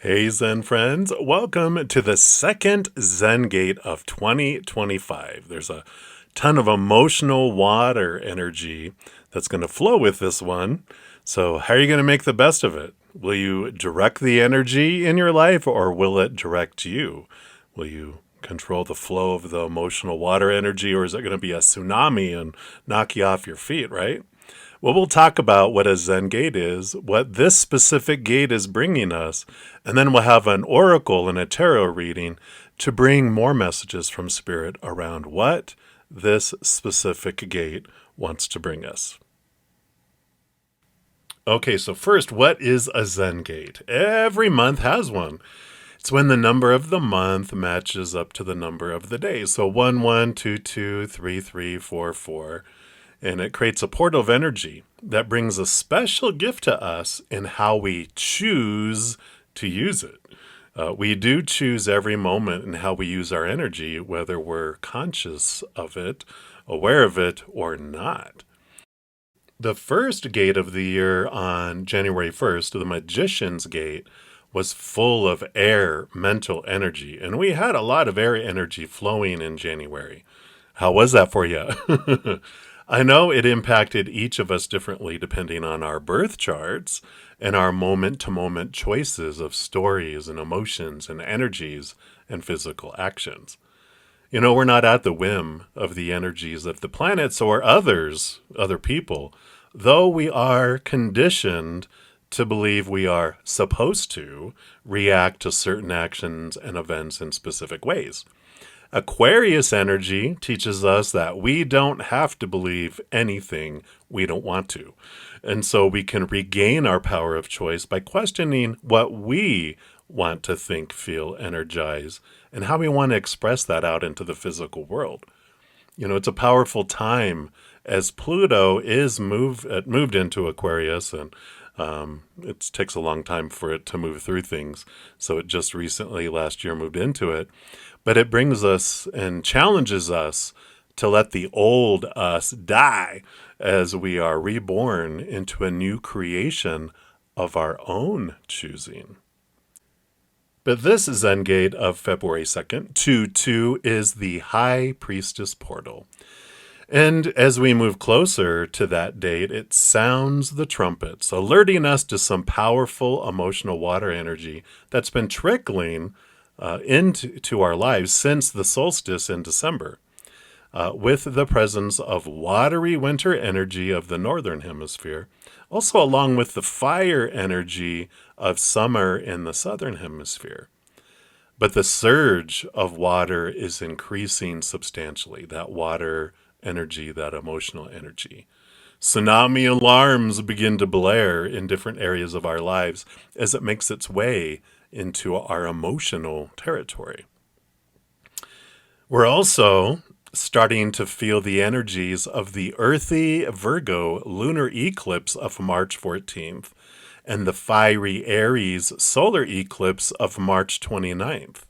Hey Zen friends, welcome to the second Zen Gate of 2025. There's a ton of emotional water energy that's going to flow with this one. So, how are you going to make the best of it? Will you direct the energy in your life or will it direct you? Will you control the flow of the emotional water energy or is it going to be a tsunami and knock you off your feet, right? Well, we'll talk about what a Zen gate is, what this specific gate is bringing us, and then we'll have an oracle and a tarot reading to bring more messages from Spirit around what this specific gate wants to bring us. Okay, so first, what is a Zen gate? Every month has one. It's when the number of the month matches up to the number of the day. So 1, 1, 2, 2, 3, 3, 4, 4. And it creates a portal of energy that brings a special gift to us in how we choose to use it. We do choose every moment in how we use our energy, whether we're conscious of it, aware of it, or not. The first gate of the year on January 1st, the Magician's Gate, was full of air mental energy. And we had a lot of air energy flowing in January. How was that for you? I know it impacted each of us differently depending on our birth charts and our moment to moment choices of stories and emotions and energies and physical actions. You know, we're not at the whim of the energies of the planets or other people, though we are conditioned to believe we are supposed to react to certain actions and events in specific ways. Aquarius energy teaches us that we don't have to believe anything we don't want to. And so we can regain our power of choice by questioning what we want to think, feel, energize, and how we want to express that out into the physical world. You know, it's a powerful time as Pluto is moved into Aquarius, and it takes a long time for it to move through things. So it just recently, last year, moved into it. But it brings us and challenges us to let the old us die as we are reborn into a new creation of our own choosing. But this Zen Gate of February 2nd, 2-2, is the High Priestess portal. And as we move closer to that date, it sounds the trumpets, alerting us to some powerful emotional water energy that's been trickling into our lives since the solstice in December, with the presence of watery winter energy of the northern hemisphere, also along with the fire energy of summer in the southern hemisphere. But the surge of water is increasing substantially, that water energy, that emotional energy. Tsunami alarms begin to blare in different areas of our lives as it makes its way into our emotional territory. We're also starting to feel the energies of the earthy Virgo lunar eclipse of March 14th and the fiery Aries solar eclipse of March 29th.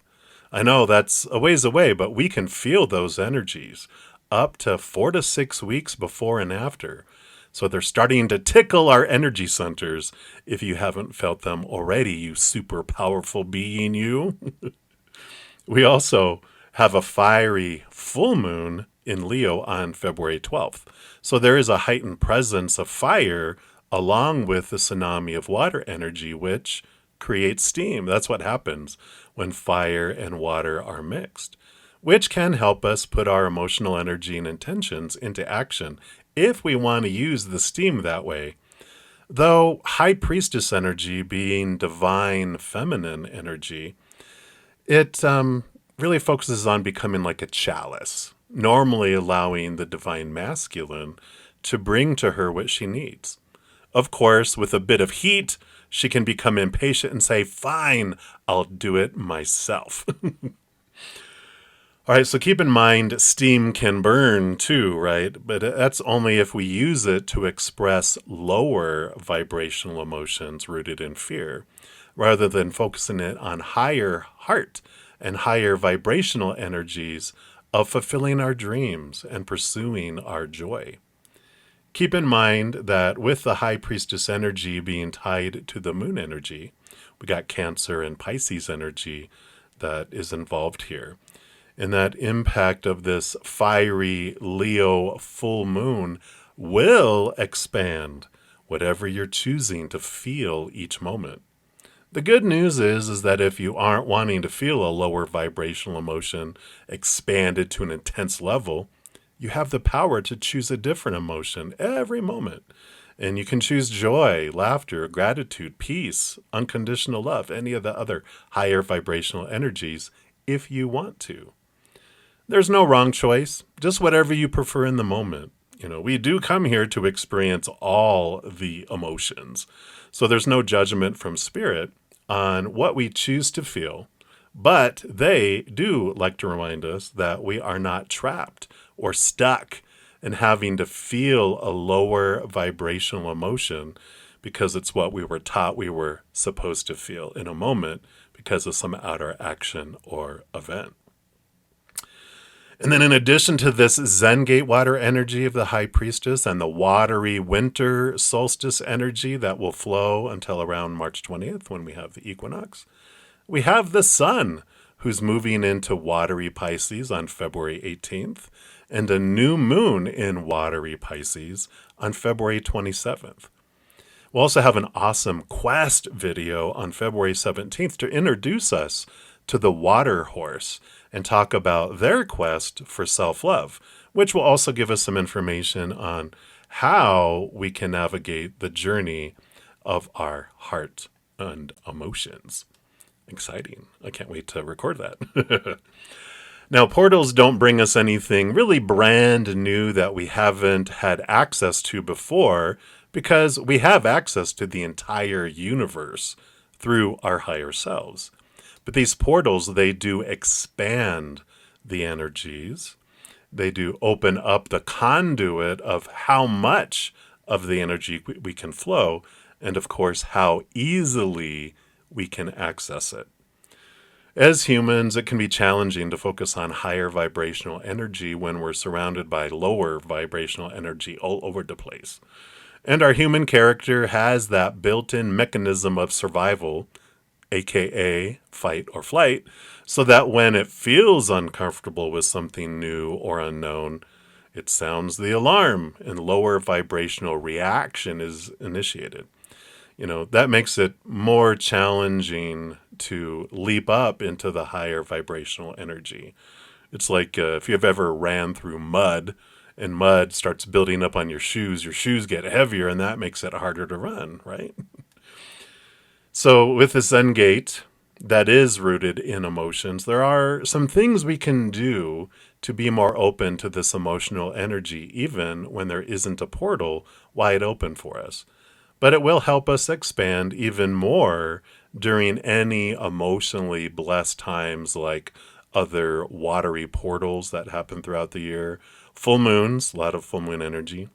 I know that's a ways away, but we can feel those energies up to 4 to 6 weeks before and after. So they're starting to tickle our energy centers if you haven't felt them already, you super powerful being, you. We also have a fiery full moon in Leo on February 12th. So there is a heightened presence of fire along with the tsunami of water energy, which creates steam. That's what happens when fire and water are mixed, which can help us put our emotional energy and intentions into action if we want to use the steam that way. Though High Priestess energy being divine feminine energy, it really focuses on becoming like a chalice, normally allowing the divine masculine to bring to her what she needs. Of course, with a bit of heat, she can become impatient and say, "Fine, I'll do it myself." All right, so keep in mind, steam can burn too, right? But that's only if we use it to express lower vibrational emotions rooted in fear, rather than focusing it on higher heart and higher vibrational energies of fulfilling our dreams and pursuing our joy. Keep in mind that with the High Priestess energy being tied to the moon energy, we got Cancer and Pisces energy that is involved here. And that impact of this fiery Leo full moon will expand whatever you're choosing to feel each moment. The good news is that if you aren't wanting to feel a lower vibrational emotion expanded to an intense level, you have the power to choose a different emotion every moment. And you can choose joy, laughter, gratitude, peace, unconditional love, any of the other higher vibrational energies if you want to. There's no wrong choice, just whatever you prefer in the moment. We do come here to experience all the emotions. So there's no judgment from spirit on what we choose to feel, but they do like to remind us that we are not trapped or stuck in having to feel a lower vibrational emotion because it's what we were taught we were supposed to feel in a moment because of some outer action or event. And then in addition to this Zen Gate water energy of the High Priestess and the watery winter solstice energy that will flow until around March 20th when we have the equinox, we have the sun who's moving into watery Pisces on February 18th and a new moon in watery Pisces on February 27th. We'll also have an awesome quest video on February 17th to introduce us to the water horse and talk about their quest for self-love, which will also give us some information on how we can navigate the journey of our heart and emotions. Exciting. I can't wait to record that. Now, portals don't bring us anything really brand new that we haven't had access to before because we have access to the entire universe through our higher selves. But these portals, they do expand the energies. They do open up the conduit of how much of the energy we can flow, and of course, how easily we can access it. As humans, it can be challenging to focus on higher vibrational energy when we're surrounded by lower vibrational energy all over the place. And our human character has that built-in mechanism of survival, aka fight or flight, so that when it feels uncomfortable with something new or unknown, it sounds the alarm and lower vibrational reaction is initiated. That makes it more challenging to leap up into the higher vibrational energy. It's like if you've ever ran through mud and mud starts building up on your shoes get heavier and that makes it harder to run, right? So with the Zen Gate that is rooted in emotions, there are some things we can do to be more open to this emotional energy, even when there isn't a portal wide open for us. But it will help us expand even more during any emotionally blessed times like other watery portals that happen throughout the year. Full moons, a lot of full moon energy,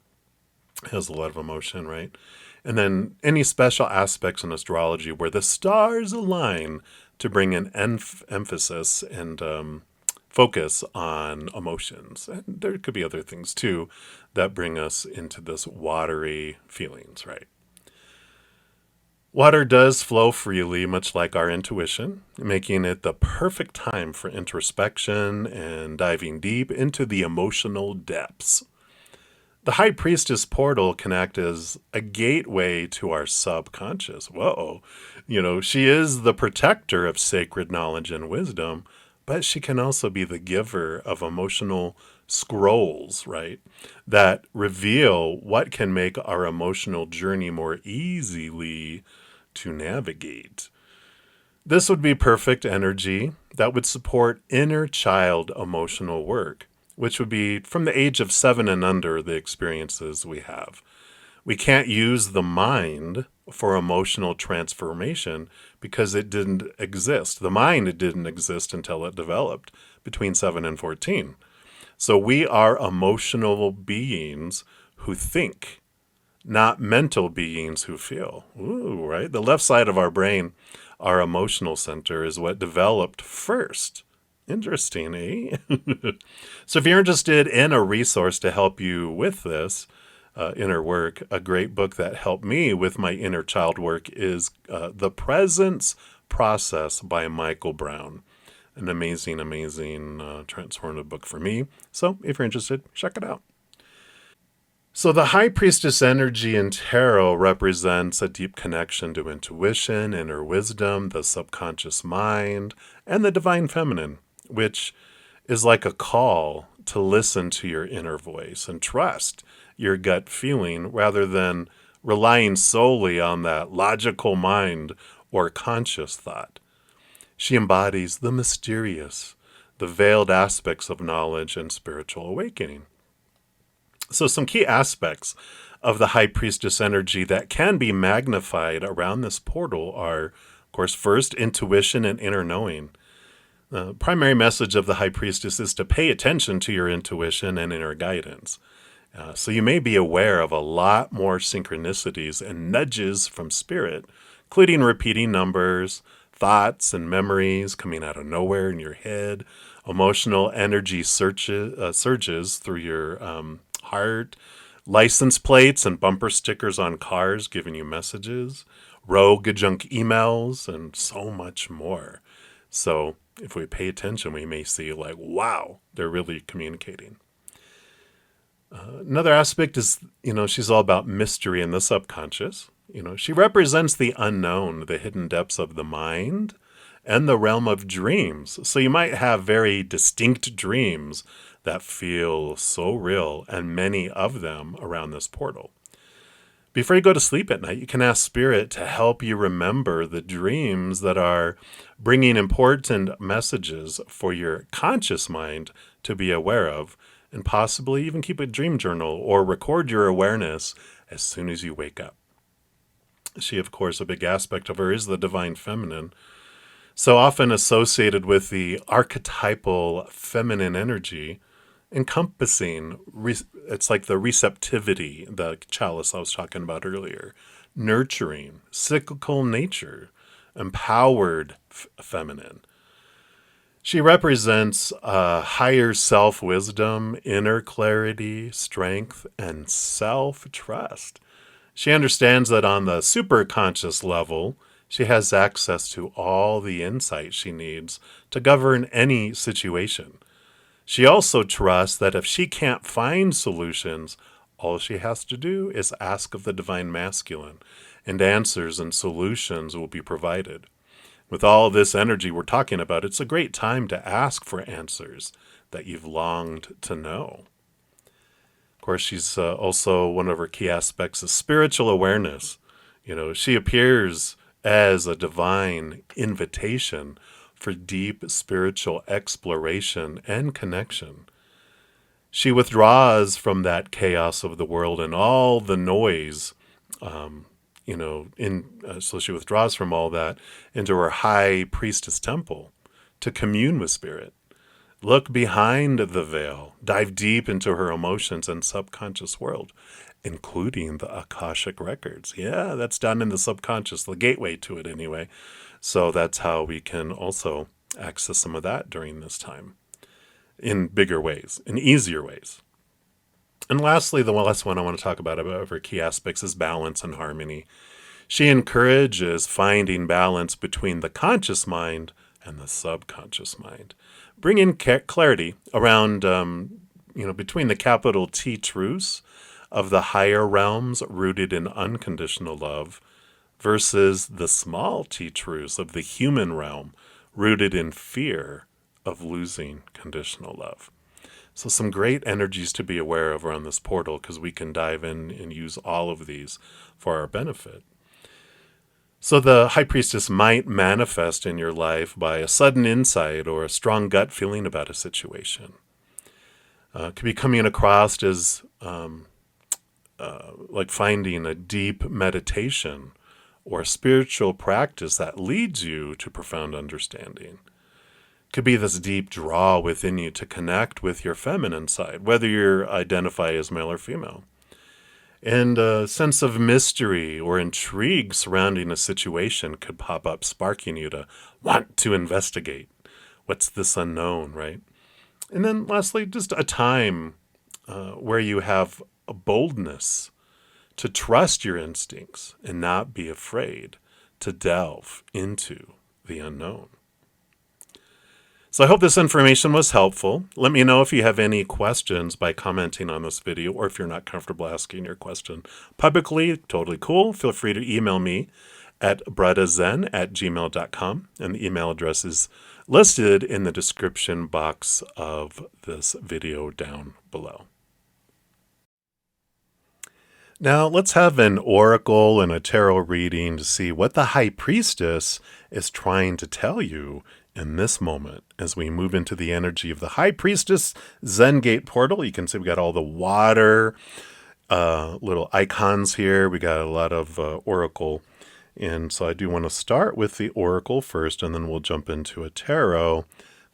has a lot of emotion, right? And then any special aspects in astrology where the stars align to bring an emphasis and focus on emotions. And there could be other things too that bring us into this watery feelings, right? Water does flow freely, much like our intuition, making it the perfect time for introspection and diving deep into the emotional depths. The High Priestess portal can act as a gateway to our subconscious. Whoa. She is the protector of sacred knowledge and wisdom, but she can also be the giver of emotional scrolls, right? That reveal what can make our emotional journey more easily to navigate. This would be perfect energy that would support inner child emotional work, which would be from the age of 7 and under the experiences we have. We can't use the mind for emotional transformation because it didn't exist. The mind didn't exist until it developed between 7 and 14. So we are emotional beings who think, not mental beings who feel. Ooh, right? The left side of our brain, our emotional center, is what developed first. Interesting, eh? So if you're interested in a resource to help you with this, inner work. A great book that helped me with my inner child work is The Presence Process by Michael Brown. An amazing, amazing transformative book for me. So if you're interested, check it out. So the High Priestess energy in tarot represents a deep connection to intuition, inner wisdom, the subconscious mind, and the divine feminine, which is like a call to listen to your inner voice and trust your gut feeling rather than relying solely on that logical mind or conscious thought. She embodies the mysterious, the veiled aspects of knowledge and spiritual awakening. So some key aspects of the High Priestess energy that can be magnified around this portal are, of course, first, intuition and inner knowing. The primary message of the High Priestess is to pay attention to your intuition and inner guidance. So you may be aware of a lot more synchronicities and nudges from spirit, including repeating numbers, thoughts and memories coming out of nowhere in your head, emotional energy surges through your heart, license plates and bumper stickers on cars giving you messages, rogue junk emails, and so much more. So if we pay attention, we may see like, wow, they're really communicating. Another aspect is, she's all about mystery in the subconscious. She represents the unknown, the hidden depths of the mind, and the realm of dreams. So you might have very distinct dreams that feel so real, and many of them around this portal. Before you go to sleep at night, you can ask Spirit to help you remember the dreams that are bringing important messages for your conscious mind to be aware of, and possibly even keep a dream journal or record your awareness as soon as you wake up. She, of course, a big aspect of her is the divine feminine, so often associated with the archetypal feminine energy, encompassing, it's like the receptivity, the chalice I was talking about earlier, nurturing, cyclical nature, empowered feminine. She represents higher self-wisdom, inner clarity, strength, and self-trust. She understands that on the superconscious level, she has access to all the insight she needs to govern any situation. She also trusts that if she can't find solutions, all she has to do is ask of the divine masculine, and answers and solutions will be provided. With all this energy we're talking about, it's a great time to ask for answers that you've longed to know. Of course, she's also, one of her key aspects is spiritual awareness. She appears as a divine invitation for deep spiritual exploration and connection. She withdraws from that chaos of the world and all the noise, so she withdraws from all that into her High Priestess temple to commune with Spirit. Look behind the veil, dive deep into her emotions and subconscious world, including the Akashic records. Yeah, that's down in the subconscious, the gateway to it anyway. So that's how we can also access some of that during this time in bigger ways, in easier ways. And lastly, the last one I want to talk about her key aspects is balance and harmony. She encourages finding balance between the conscious mind and the subconscious mind, bringing clarity around, between the capital T truths of the higher realms rooted in unconditional love versus the small t truths of the human realm rooted in fear of losing conditional love. So some great energies to be aware of around this portal, because we can dive in and use all of these for our benefit. So the High Priestess might manifest in your life by a sudden insight or a strong gut feeling about a situation. Could be coming across as like finding a deep meditation or a spiritual practice that leads you to profound understanding. Could be this deep draw within you to connect with your feminine side, whether you identify as male or female. And a sense of mystery or intrigue surrounding a situation could pop up, sparking you to want to investigate. What's this unknown, right? And then lastly, just a time where you have a boldness to trust your instincts and not be afraid to delve into the unknown. So I hope this information was helpful. Let me know if you have any questions by commenting on this video, or if you're not comfortable asking your question publicly, totally cool. Feel free to email me at brudda-zen@gmail.com, and the email address is listed in the description box of this video down below. Now let's have an oracle and a tarot reading to see what the High Priestess is trying to tell you in this moment as we move into the energy of the High Priestess Zen Gate portal. You can see we got all the water little icons here. We got a lot of oracle. And so I do want to start with the oracle first, and then we'll jump into a tarot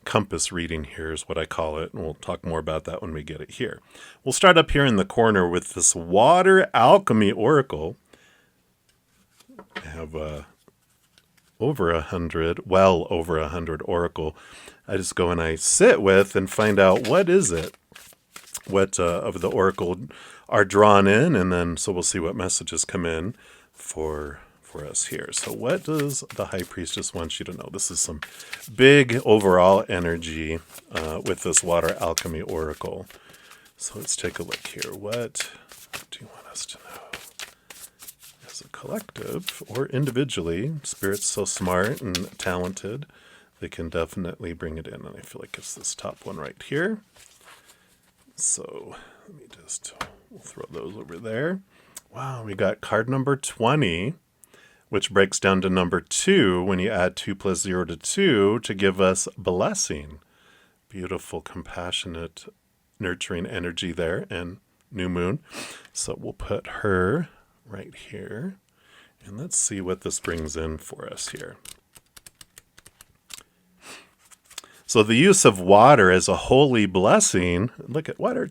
compass reading here is what I call it. And we'll talk more about that when we get it here. We'll start up here in the corner with this water alchemy oracle. I have over 100, well over 100 oracle. I just go and I sit with and find out what is it, what of the oracle are drawn in, and then so we'll see what messages come in for us here. So what does the High Priestess want you to know? This is some big overall energy with this water alchemy oracle. So let's take a look here. What do you want us to know? As a collective or individually, Spirit's so smart and talented, they can definitely bring it in. And I feel like it's this top one right here. So let me just, we'll throw those over there. Wow, we got card number 20, which breaks down to number 2 when you add 2 plus 0 to 2 to give us blessing. Beautiful, compassionate, nurturing energy there, and new moon. So we'll put her right here, and let's see what this brings in for us here. So the use of water as a holy blessing, look at water,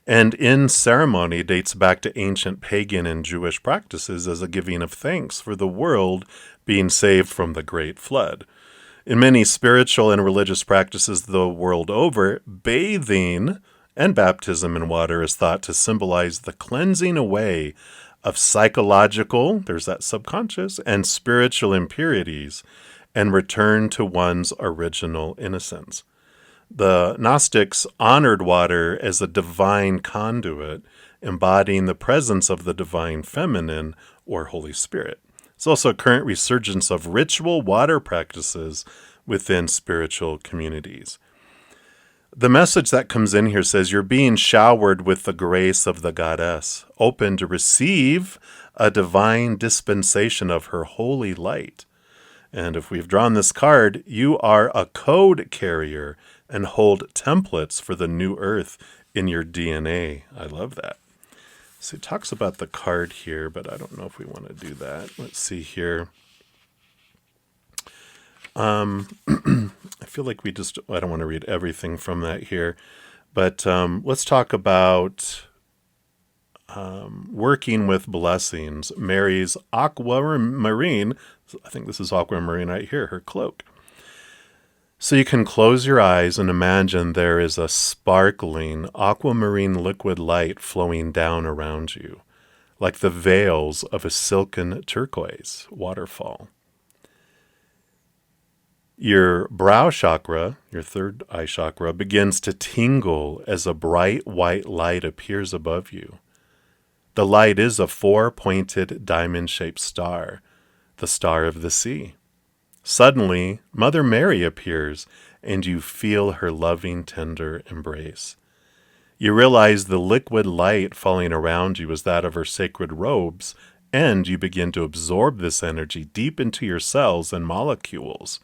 and in ceremony dates back to ancient pagan and Jewish practices as a giving of thanks for the world being saved from the great flood. In many spiritual and religious practices the world over, bathing and baptism in water is thought to symbolize the cleansing away of psychological, there's that subconscious, and spiritual impurities, and return to one's original innocence. The Gnostics honored water as a divine conduit, embodying the presence of the divine feminine or Holy Spirit. It's also a current resurgence of ritual water practices within spiritual communities. The message that comes in here says you're being showered with the grace of the goddess, open to receive a divine dispensation of her holy light. And if we've drawn this card, you are a code carrier and hold templates for the new earth in your DNA. I love that. So it talks about the card here, but I don't know if we want to do that. Let's see here. I feel like I don't want to read everything from that here, but let's talk about working with blessings. Mary's aquamarine, I think this is aquamarine right here, her cloak. So you can close your eyes and imagine there is a sparkling aquamarine liquid light flowing down around you, like the veils of a silken turquoise waterfall. Your brow chakra, your third eye chakra, begins to tingle as a bright white light appears above you. The light is a 4-pointed diamond-shaped star, the star of the sea. Suddenly, Mother Mary appears, and you feel her loving, tender embrace. You realize the liquid light falling around you is that of her sacred robes, and you begin to absorb this energy deep into your cells and molecules.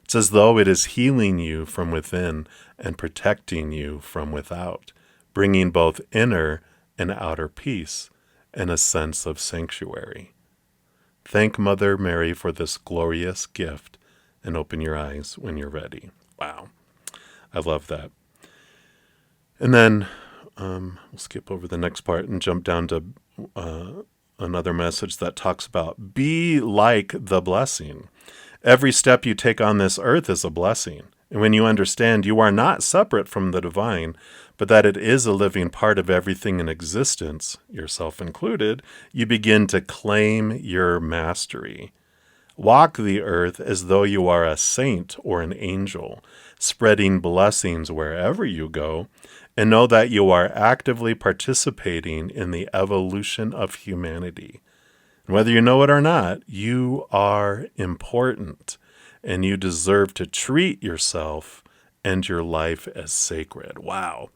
It's as though it is healing you from within and protecting you from without, bringing both inner and outer peace and a sense of sanctuary. Thank Mother Mary for this glorious gift and open your eyes when you're ready. Wow. I love that. And then we'll skip over the next part and jump down to another message that talks about be like the blessing. Every step you take on this earth is a blessing. And when you understand you are not separate from the divine, but that it is a living part of everything in existence, yourself included, you begin to claim your mastery. Walk the earth as though you are a saint or an angel, spreading blessings wherever you go, and know that you are actively participating in the evolution of humanity. And whether you know it or not, you are important, and you deserve to treat yourself and your life as sacred. Wow.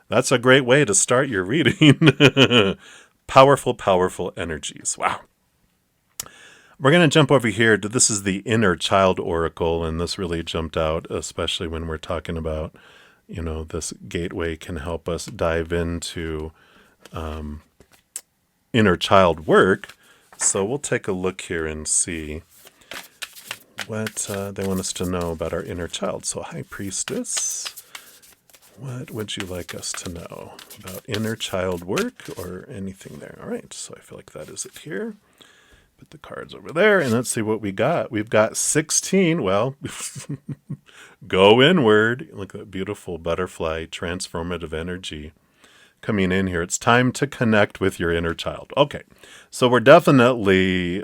That's a great way to start your reading. Powerful, powerful energies. Wow. We're going to jump over here to, this is the Inner Child Oracle, and this really jumped out, especially when we're talking about, this gateway can help us dive into inner child work. So we'll take a look here and see what they want us to know about our inner child. So, hi, Priestess. What would you like us to know about inner child work or anything there? All right, so I feel like that is it here. Put the cards over there, and let's see what we got. We've got 16. Well, go inward. Look at that beautiful butterfly, transformative energy coming in here. It's time to connect with your inner child. Okay, so we're definitely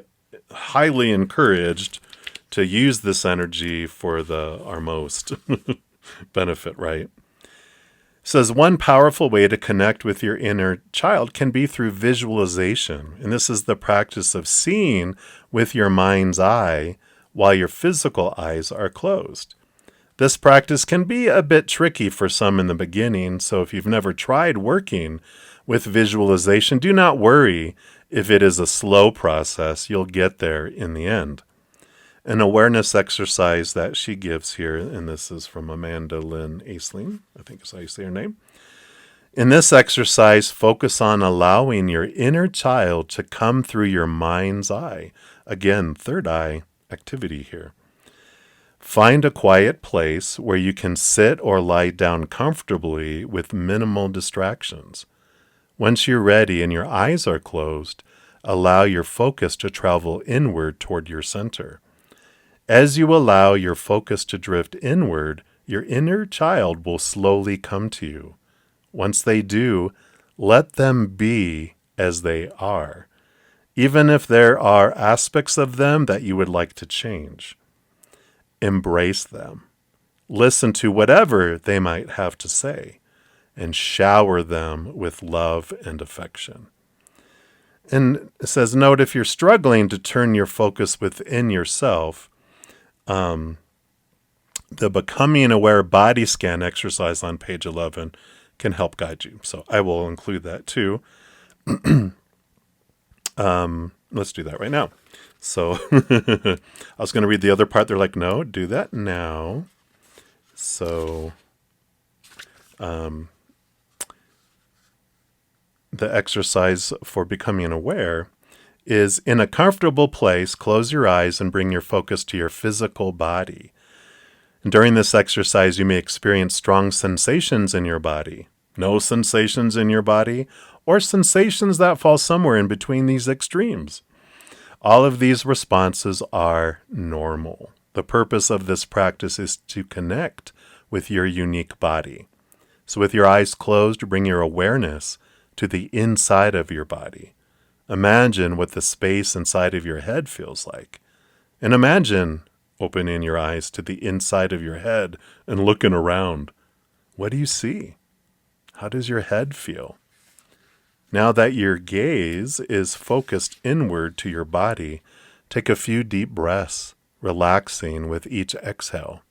highly encouraged to use this energy for our most benefit, right? It says one powerful way to connect with your inner child can be through visualization. And this is the practice of seeing with your mind's eye while your physical eyes are closed. This practice can be a bit tricky for some in the beginning, so if you've never tried working with visualization, do not worry if it is a slow process. You'll get there in the end. An awareness exercise that she gives here, and this is from Amanda Lynn Aisling, I think is how you say her name. In this exercise, focus on allowing your inner child to come through your mind's eye. Again, third eye activity here. Find a quiet place where you can sit or lie down comfortably with minimal distractions. Once you're ready and your eyes are closed, allow your focus to travel inward toward your center. As you allow your focus to drift inward, your inner child will slowly come to you. Once they do, let them be as they are, even if there are aspects of them that you would like to change. Embrace them. Listen to whatever they might have to say, and shower them with love and affection. And it says, note if you're struggling to turn your focus within yourself, the Becoming Aware Body Scan exercise on page 11 can help guide you. So I will include that too. Let's do that right now. So I was going to read the other part. They're like, no, do that now. So the exercise for becoming aware is in a comfortable place, close your eyes and bring your focus to your physical body. And during this exercise, you may experience strong sensations in your body, no sensations in your body, or sensations that fall somewhere in between these extremes. All of these responses are normal. The purpose of this practice is to connect with your unique body. So with your eyes closed, bring your awareness to the inside of your body. Imagine what the space inside of your head feels like. And imagine opening your eyes to the inside of your head and looking around. What do you see? How does your head feel? Now that your gaze is focused inward to your body, take a few deep breaths, relaxing with each exhale.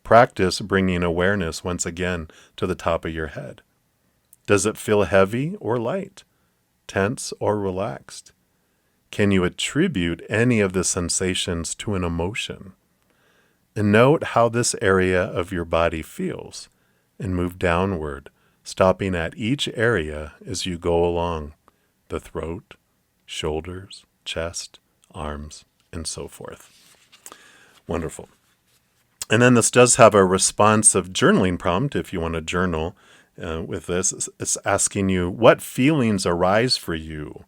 Practice bringing awareness once again to the top of your head. Does it feel heavy or light? Tense or relaxed? Can you attribute any of the sensations to an emotion? And note how this area of your body feels, and move downward, stopping at each area as you go along, the throat, shoulders, chest, arms, and so forth. Wonderful. And then this does have a responsive journaling prompt if you want to journal with this. It's asking you, what feelings arise for you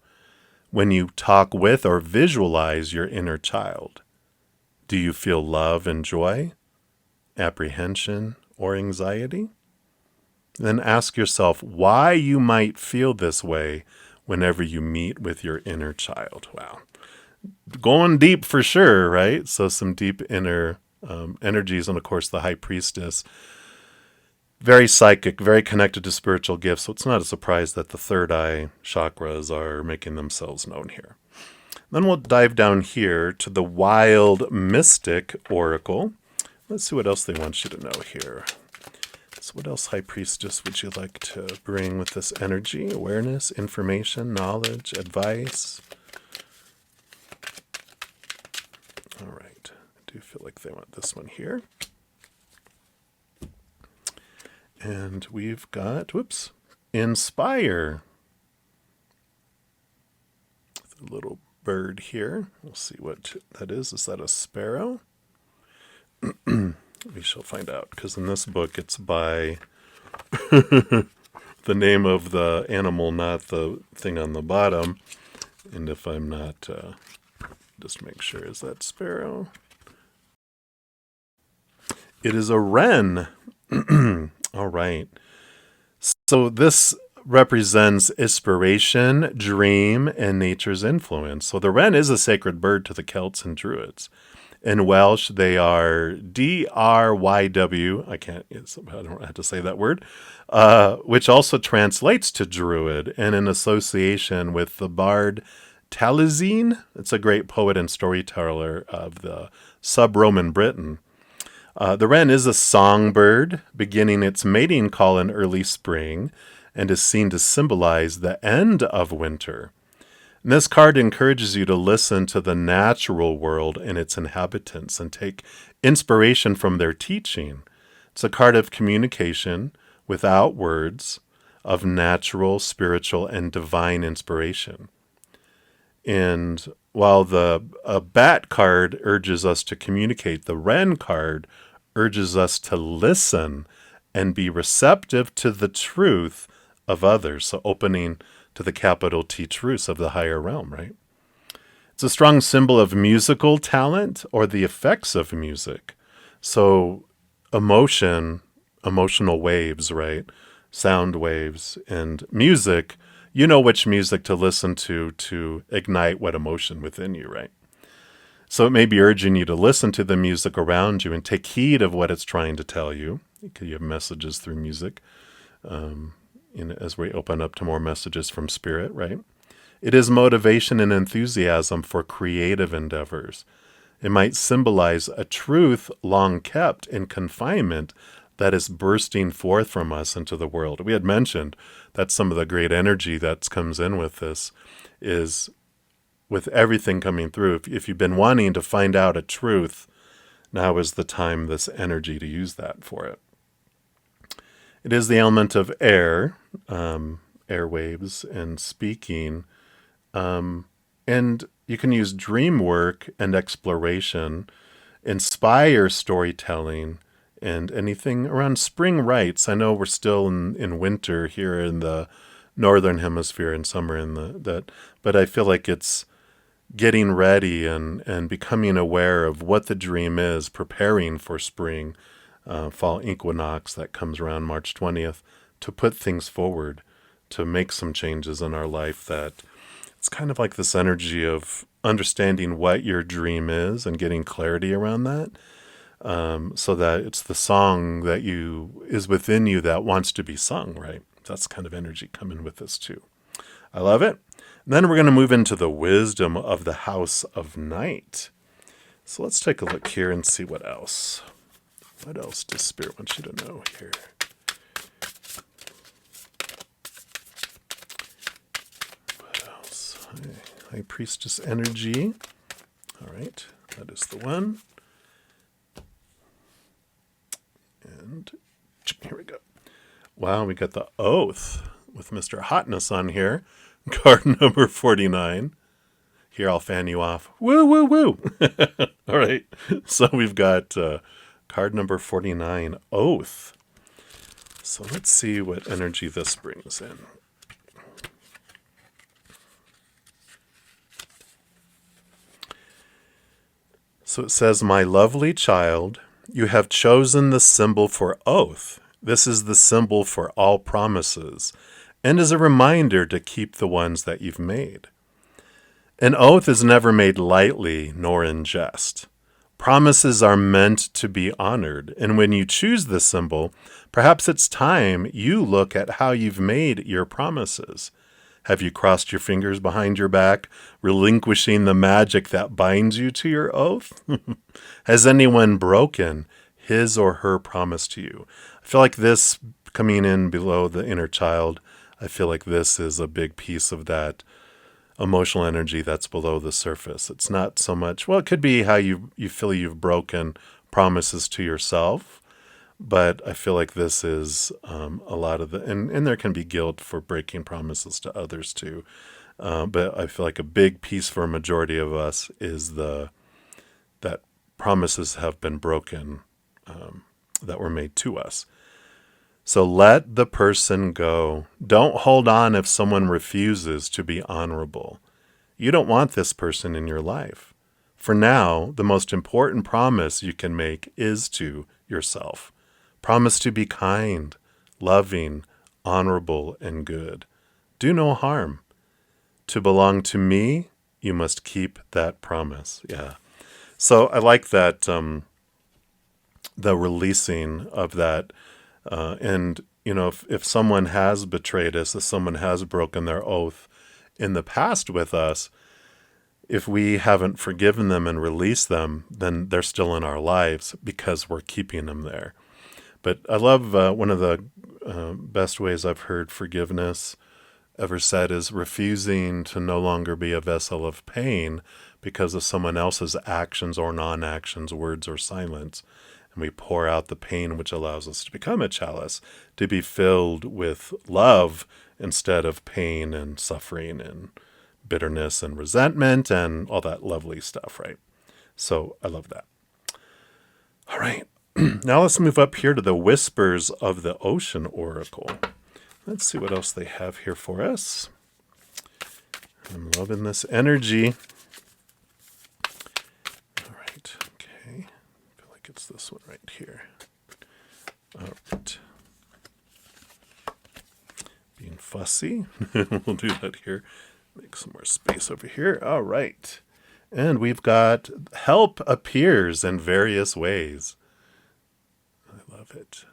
when you talk with or visualize your inner child? Do you feel love and joy, apprehension, or anxiety? Then ask yourself why you might feel this way whenever you meet with your inner child. Wow. Going deep for sure, right? So some deep inner energies. And of course, the High Priestess, very psychic, very connected to spiritual gifts. So it's not a surprise that the third eye chakras are making themselves known here. Then we'll dive down here to the Wild Mystic Oracle. Let's see what else they want you to know here. So what else, High Priestess, would you like to bring with this energy? Awareness, information, knowledge, advice? All right. I do feel like they want this one here. And we've got, Inspire. The little bird here. We'll see what that is. Is that a sparrow? We shall find out, because in this book it's by the name of the animal, not the thing on the bottom. And if I'm not, just make sure, is that sparrow? It is a wren. All right. So this represents inspiration, dream, and nature's influence. So the wren is a sacred bird to the Celts and Druids. In Welsh, they are D-R-Y-W. I don't have to say that word, which also translates to druid, and in association with the bard Taliesin. It's a great poet and storyteller of the sub-Roman Britain. The wren is a songbird, beginning its mating call in early spring, and is seen to symbolize the end of winter. And this card encourages you to listen to the natural world and its inhabitants and take inspiration from their teaching. It's a card of communication without words, of natural, spiritual, and divine inspiration. And while the bat card urges us to communicate, the wren card urges us to listen and be receptive to the truth of others. So opening to the capital T truths of the higher realm, right? It's a strong symbol of musical talent or the effects of music. So emotional waves, right? Sound waves and music. You know which music to listen to ignite what emotion within you, right? So it may be urging you to listen to the music around you and take heed of what it's trying to tell you. You have messages through music. As we open up to more messages from spirit, right? It is motivation and enthusiasm for creative endeavors. It might symbolize a truth long kept in confinement that is bursting forth from us into the world. We had mentioned that some of the great energy that comes in with this is with everything coming through. If you've been wanting to find out a truth, now is the time, this energy, to use that for it. It is the element of air, airwaves, and speaking. And you can use dream work and exploration, inspire storytelling, and anything around spring rites. I know we're still in winter here in the northern hemisphere and summer but I feel like it's getting ready and becoming aware of what the dream is, preparing for spring, fall equinox that comes around March 20th, to put things forward, to make some changes in our life. That it's kind of like this energy of understanding what your dream is and getting clarity around that, so that it's the song that is within you that wants to be sung, right? That's kind of energy coming with this too. I love it. And then we're going to move into the wisdom of the House of Night. So let's take a look here and see what else. What else does Spirit want you to know here? What else? High Priestess energy. All right, that is the one. And here we go. Wow, we got the Oath with Mr. Hotness on here. Card number 49. Here, I'll fan you off. Woo, woo, woo. All right. So we've got card number 49, Oath. So let's see what energy this brings in. So it says, "My lovely child, you have chosen the symbol for oath. This is the symbol for all promises and is a reminder to keep the ones that you've made. An oath is never made lightly nor in jest. Promises are meant to be honored, and when you choose this symbol, perhaps it's time you look at how you've made your promises. Have you crossed your fingers behind your back, relinquishing the magic that binds you to your oath? Has anyone broken his or her promise to you? I feel like this, coming in below the inner child, I feel like this is a big piece of that emotional energy that's below the surface. It's not so much, well, it could be how you feel you've broken promises to yourself, but I feel like this is a lot of and there can be guilt for breaking promises to others too. But I feel like a big piece for a majority of us is that promises have been broken that were made to us. So let the person go. Don't hold on if someone refuses to be honorable. You don't want this person in your life. For now, the most important promise you can make is to yourself. Promise to be kind, loving, honorable, and good. Do no harm. To belong to me, you must keep that promise. Yeah. So I like that, the releasing of that. And, if someone has betrayed us, if someone has broken their oath in the past with us, if we haven't forgiven them and released them, then they're still in our lives because we're keeping them there. But I love one of the best ways I've heard forgiveness ever said is refusing to no longer be a vessel of pain because of someone else's actions or non-actions, words or silence. And we pour out the pain, which allows us to become a chalice, to be filled with love instead of pain and suffering and bitterness and resentment and all that lovely stuff, right? So I love that. All right. Now let's move up here to the Whispers of the Ocean Oracle. Let's see what else they have here for us. I'm loving this energy. All right. Okay. I feel like it's this one right here. All right. Being fussy. We'll do that here. Make some more space over here. All right. And we've got help appears in various ways. I love it.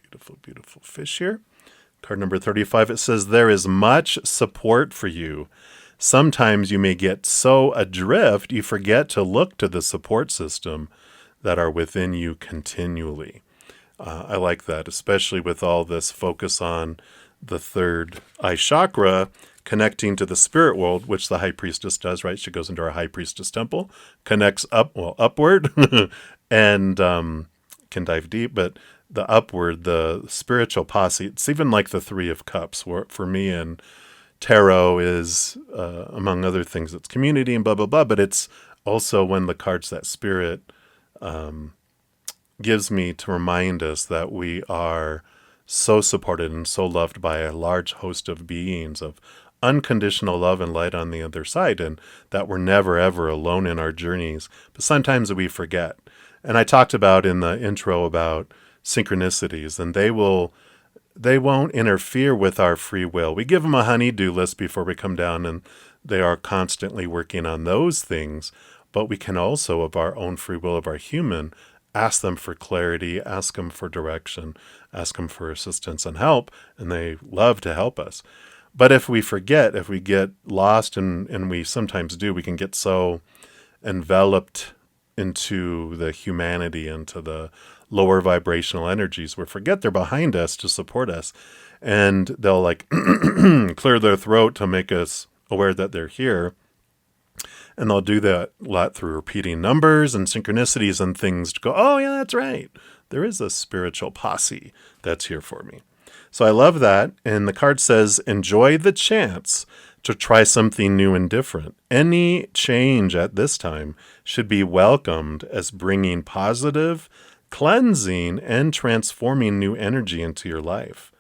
Beautiful, beautiful fish here. Card number 35, it says, there is much support for you. Sometimes you may get so adrift you forget to look to the support system that are within you continually. I like that, especially with all this focus on the third eye chakra connecting to the spirit world, which the High Priestess does, right? She goes into our High Priestess temple, connects upward, and can dive deep, but the upward, the spiritual posse, it's even like the Three of Cups, where for me and tarot is, among other things, it's community and blah, blah, blah, but it's also when the cards that spirit gives me to remind us that we are so supported and so loved by a large host of beings of unconditional love and light on the other side, and that we're never, ever alone in our journeys. But sometimes we forget. And I talked about in the intro about synchronicities, and they won't interfere with our free will. We give them a honey-do list before we come down, and they are constantly working on those things. But we can also, of our own free will, of our human, ask them for clarity, ask them for direction, ask them for assistance and help, and they love to help us. But if we forget, if we get lost, and we sometimes do, we can get so enveloped into the humanity, into the lower vibrational energies, we forget they're behind us to support us. And they'll clear their throat to make us aware that they're here. And they'll do that a lot through repeating numbers and synchronicities and things to go, oh, yeah, that's right. There is a spiritual posse that's here for me. So I love that. And the card says, enjoy the chance to try something new and different. Any change at this time should be welcomed as bringing positive, cleansing, and transforming new energy into your life.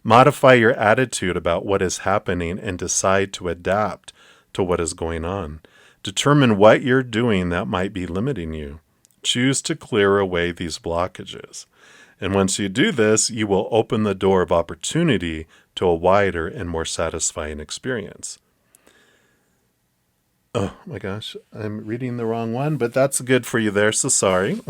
Modify your attitude about what is happening and decide to adapt to what is going on. Determine what you're doing that might be limiting you. Choose to clear away these blockages. And once you do this, you will open the door of opportunity to a wider and more satisfying experience. Oh my gosh, I'm reading the wrong one, but that's good for you there, so sorry.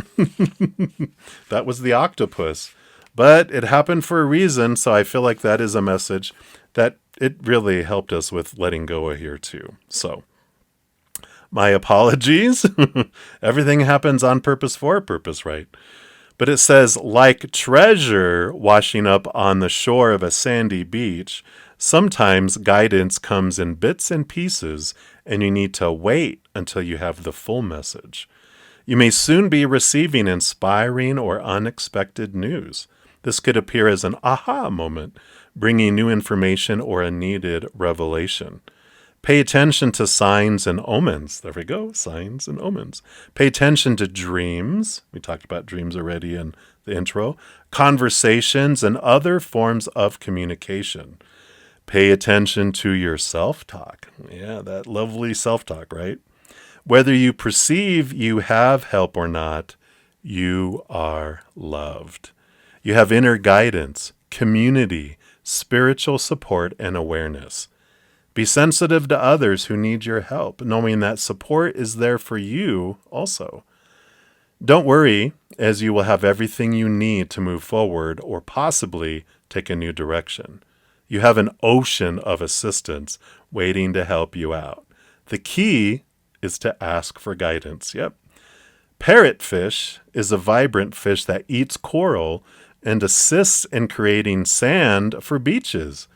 That was the octopus. But it happened for a reason, so I feel like that is a message that it really helped us with letting go here too. So, my apologies. Everything happens on purpose for a purpose, right? But it says, like treasure washing up on the shore of a sandy beach, sometimes guidance comes in bits and pieces, and you need to wait until you have the full message. You may soon be receiving inspiring or unexpected news. This could appear as an aha moment, bringing new information or a needed revelation. Pay attention to signs and omens. There we go, signs and omens. Pay attention to dreams. We talked about dreams already in the intro. Conversations and other forms of communication. Pay attention to your self-talk. Yeah, that lovely self-talk, right? Whether you perceive you have help or not, you are loved. You have inner guidance, community, spiritual support, and awareness. Be sensitive to others who need your help, knowing that support is there for you also. Don't worry, as you will have everything you need to move forward or possibly take a new direction. You have an ocean of assistance waiting to help you out. The key is to ask for guidance. Yep. Parrotfish is a vibrant fish that eats coral and assists in creating sand for beaches.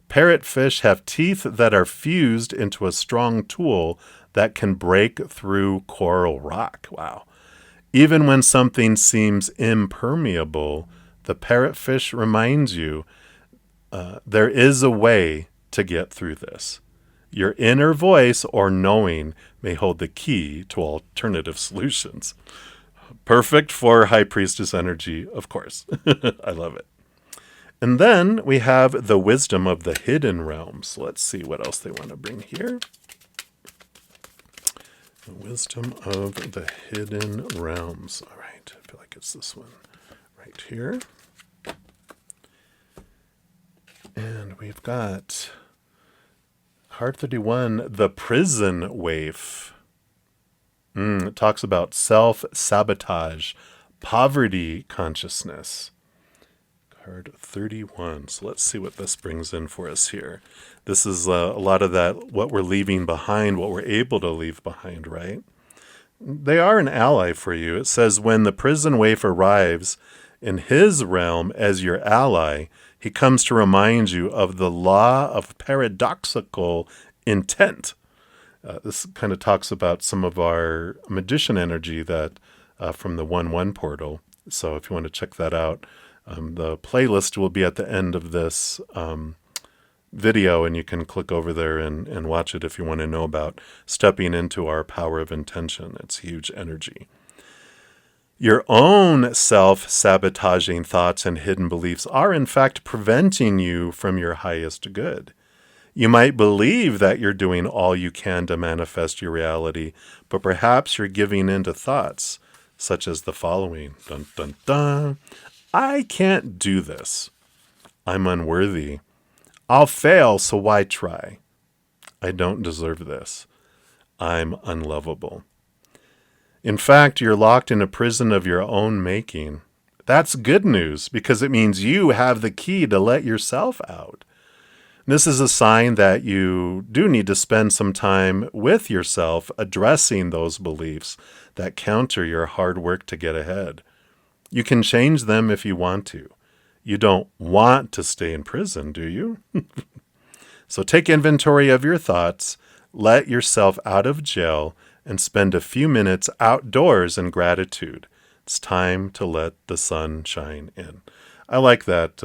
Parrotfish have teeth that are fused into a strong tool that can break through coral rock. Wow. Even when something seems impermeable, the parrotfish reminds you there is a way to get through this. Your inner voice or knowing may hold the key to alternative solutions. Perfect for High Priestess energy, of course. I love it. And then we have the wisdom of the hidden realms. Let's see what else they want to bring here. The wisdom of the hidden realms. All right, I feel like it's this one right here. And we've got card 31, the prison waif. It talks about self-sabotage, poverty consciousness. Card 31. So let's see what this brings in for us here. This is a lot of that, what we're leaving behind, what we're able to leave behind, right? They are an ally for you. It says, when the prison waif arrives in his realm as your ally, he comes to remind you of the law of paradoxical intent. This kind of talks about some of our magician energy that from the 1-1 portal. So if you want to check that out, the playlist will be at the end of this video, and you can click over there and watch it if you want to know about stepping into our power of intention. It's huge energy. Your own self-sabotaging thoughts and hidden beliefs are, in fact, preventing you from your highest good. You might believe that you're doing all you can to manifest your reality, but perhaps you're giving in to thoughts such as the following. Dun, dun, dun. I can't do this. I'm unworthy. I'll fail, so why try? I don't deserve this. I'm unlovable. In fact, you're locked in a prison of your own making. That's good news because it means you have the key to let yourself out. This is a sign that you do need to spend some time with yourself addressing those beliefs that counter your hard work to get ahead. You can change them if you want to. You don't want to stay in prison, do you? So take inventory of your thoughts, let yourself out of jail, and spend a few minutes outdoors in gratitude. It's time to let the sun shine in. I like that,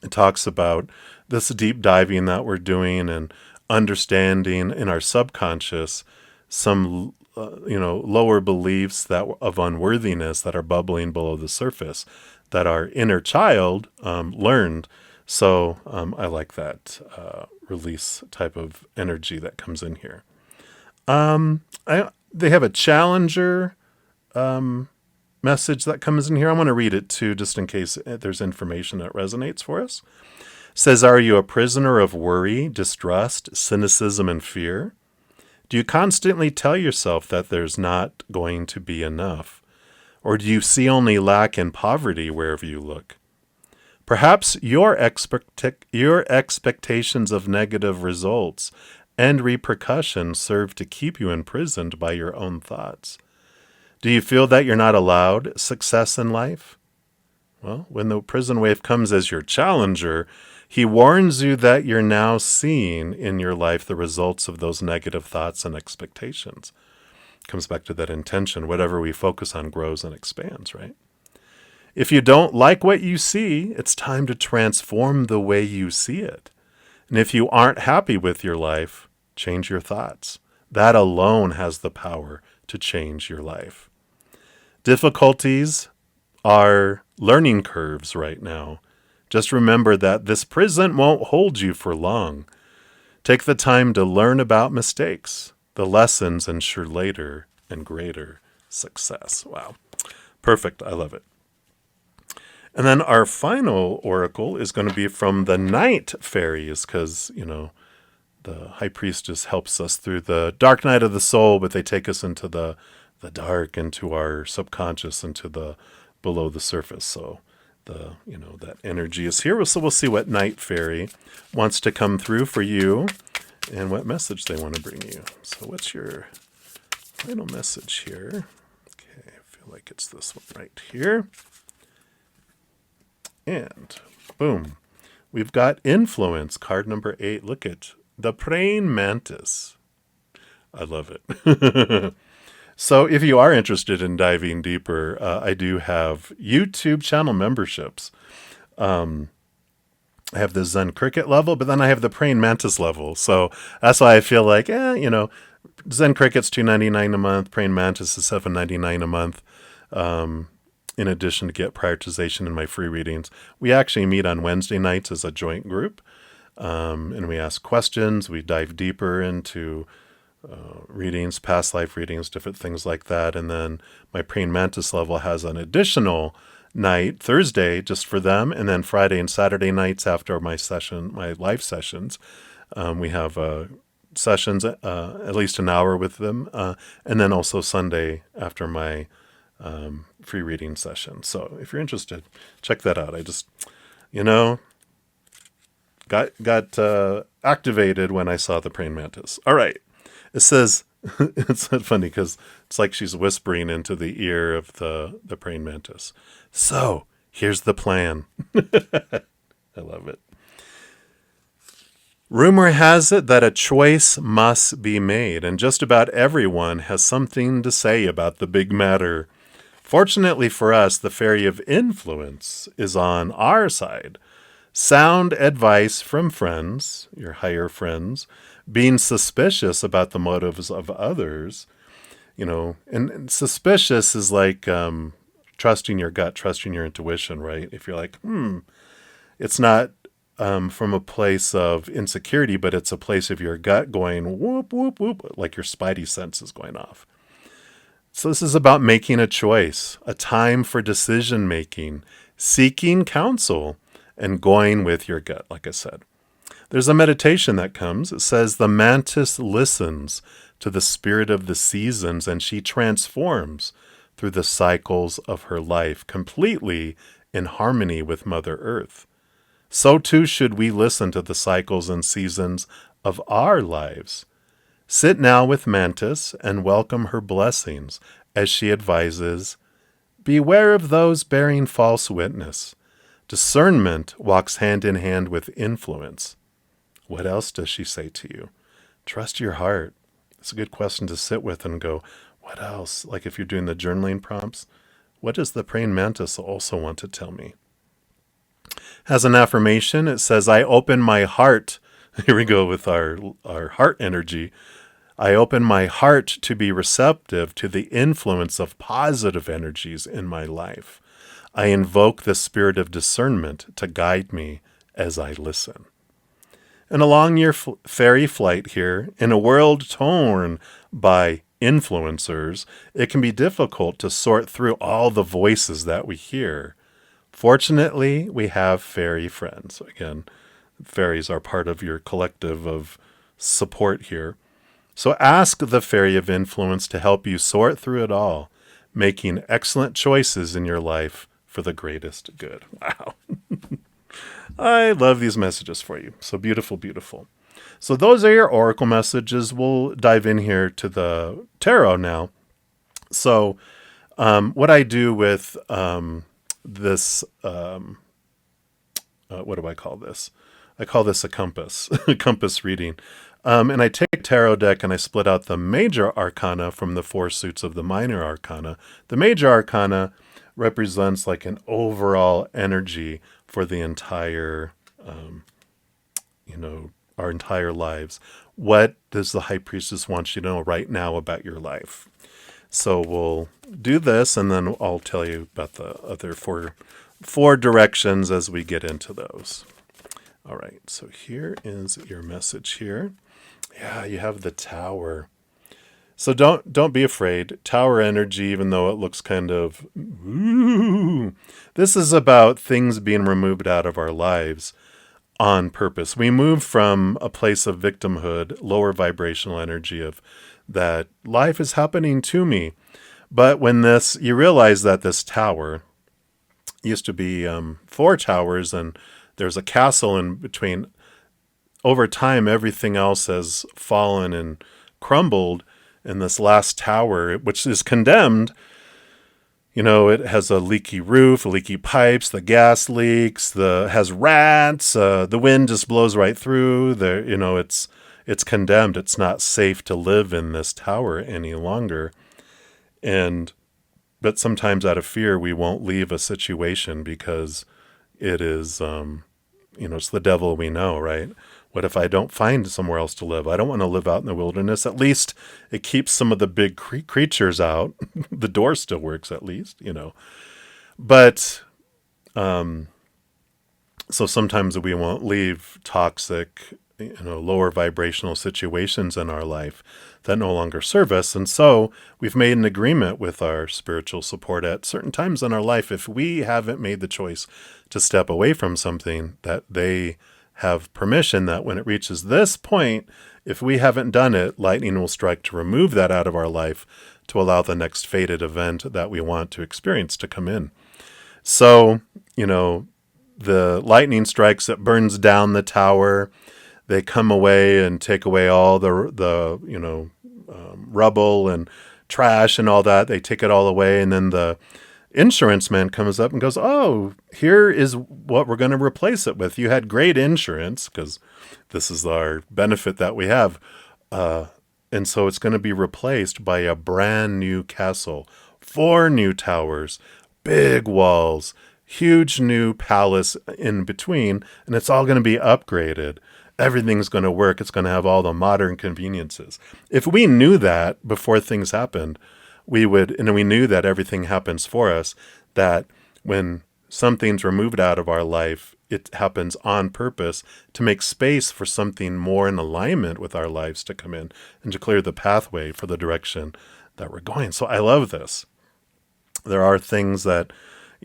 it talks about this deep diving that we're doing and understanding in our subconscious some lower beliefs that of unworthiness that are bubbling below the surface that our inner child learned. So I like that release type of energy that comes in here. They have a challenger message that comes in here. I want to read it too, just in case there's information that resonates for us. It says, are you a prisoner of worry, distrust, cynicism, and fear? Do you constantly tell yourself that there's not going to be enough? Or do you see only lack and poverty wherever you look? Perhaps your expectations of negative results and repercussions serve to keep you imprisoned by your own thoughts. Do you feel that you're not allowed success in life? Well, when the prison wave comes as your challenger, he warns you that you're now seeing in your life the results of those negative thoughts and expectations. Comes back to that intention. Whatever we focus on grows and expands, right? If you don't like what you see, it's time to transform the way you see it. And if you aren't happy with your life, change your thoughts. That alone has the power to change your life. Difficulties are learning curves right now. Just remember that this prison won't hold you for long. Take the time to learn about mistakes. The lessons ensure later and greater success. Wow. Perfect. I love it. And then our final oracle is going to be from the night fairies, because, the high priestess helps us through the dark night of the soul, but they take us into the dark, into our subconscious, into the below the surface. So that energy is here. So we'll see what night fairy wants to come through for you and what message they want to bring you. So what's your final message here? Okay, I feel like it's this one right here. And boom, we've got influence, card number 8. Look at the Praying Mantis. I love it. So if you are interested in diving deeper, I do have YouTube channel memberships. I have the Zen Cricket level, but then I have the Praying Mantis level. So that's why I feel like, Zen Cricket's $2.99 a month. Praying Mantis is $7.99 a month. In addition to get prioritization in my free readings. We actually meet on Wednesday nights as a joint group, and we ask questions. We dive deeper into readings, past life readings, different things like that. And then my Praying Mantis level has an additional night, Thursday, just for them. And then Friday and Saturday nights after my live sessions, we have sessions, at least an hour with them. And then also Sunday after my free reading session. So if you're interested, check that out. I just, got activated when I saw the Praying Mantis. All right. It says, it's funny because it's like she's whispering into the ear of the Praying Mantis. So here's the plan. I love it. Rumor has it that a choice must be made, and just about everyone has something to say about the big matter. Fortunately for us, the fairy of influence is on our side. Sound advice from friends, your higher friends, being suspicious about the motives of others, and suspicious is like trusting your gut, trusting your intuition, right? If you're like, it's not from a place of insecurity, but it's a place of your gut going whoop, whoop, whoop, like your spidey sense is going off. So this is about making a choice, a time for decision making, seeking counsel, and going with your gut, like I said. There's a meditation that comes. It says, the mantis listens to the spirit of the seasons, and she transforms through the cycles of her life, completely in harmony with Mother Earth. So too should we listen to the cycles and seasons of our lives. Sit now with Mantis and welcome her blessings as she advises, beware of those bearing false witness. Discernment walks hand in hand with influence. What else does she say to you? Trust your heart. It's a good question to sit with and go, what else? Like if you're doing the journaling prompts, what does the Praying Mantis also want to tell me? Has an affirmation. It says, I open my heart. Here we go with our heart energy. I open my heart to be receptive to the influence of positive energies in my life. I invoke the spirit of discernment to guide me as I listen. And along your fairy flight here, in a world torn by influencers, it can be difficult to sort through all the voices that we hear. Fortunately, we have fairy friends. Again, fairies are part of your collective of support here. So ask the fairy of influence to help you sort through it all, making excellent choices in your life for the greatest good. Wow. I love these messages for you. So beautiful, beautiful. So those are your oracle messages. We'll dive in here to the tarot now. So what I do with this, what do I call this? I call this a compass, a compass reading. And I take a tarot deck and I split out the major arcana from the four suits of the minor arcana. The major arcana represents like an overall energy for the entire, our entire lives. What does the high priestess want you to know right now about your life? So we'll do this, and then I'll tell you about the other four directions as we get into those. All right, so here is your message here. Yeah, you have the Tower. So don't be afraid. Tower energy, even though it looks kind of, ooh, this is about things being removed out of our lives on purpose. We move from a place of victimhood, lower vibrational energy of that life is happening to me. But when you realize that this tower used to be 4 towers and there's a castle in between. Over time, everything else has fallen and crumbled. And this last tower, which is condemned, it has a leaky roof, leaky pipes, the gas leaks, has rats, the wind just blows right through. It's condemned. It's not safe to live in this tower any longer. But sometimes out of fear, we won't leave a situation because it is, it's the devil we know, right? What if I don't find somewhere else to live? I don't want to live out in the wilderness. At least it keeps some of the big creatures out. The door still works at least, But, so sometimes we won't leave toxic, lower vibrational situations in our life that no longer serve us. And so we've made an agreement with our spiritual support at certain times in our life. If we haven't made the choice to step away from something, that they have permission that when it reaches this point, if we haven't done it, lightning will strike to remove that out of our life to allow the next fated event that we want to experience to come in. So, the lightning strikes, it burns down the tower. They come away and take away all the rubble and trash and all that. They take it all away. And then the insurance man comes up and goes, oh, here is what we're going to replace it with. You had great insurance because this is our benefit that we have. And so it's going to be replaced by a brand new castle, 4 new towers, big walls, huge new palace in between, and it's all going to be upgraded. Everything's going to work. It's going to have all the modern conveniences. If we knew that before things happened, we knew that everything happens for us, that when something's removed out of our life, it happens on purpose to make space for something more in alignment with our lives to come in and to clear the pathway for the direction that we're going. So I love this. There are things that,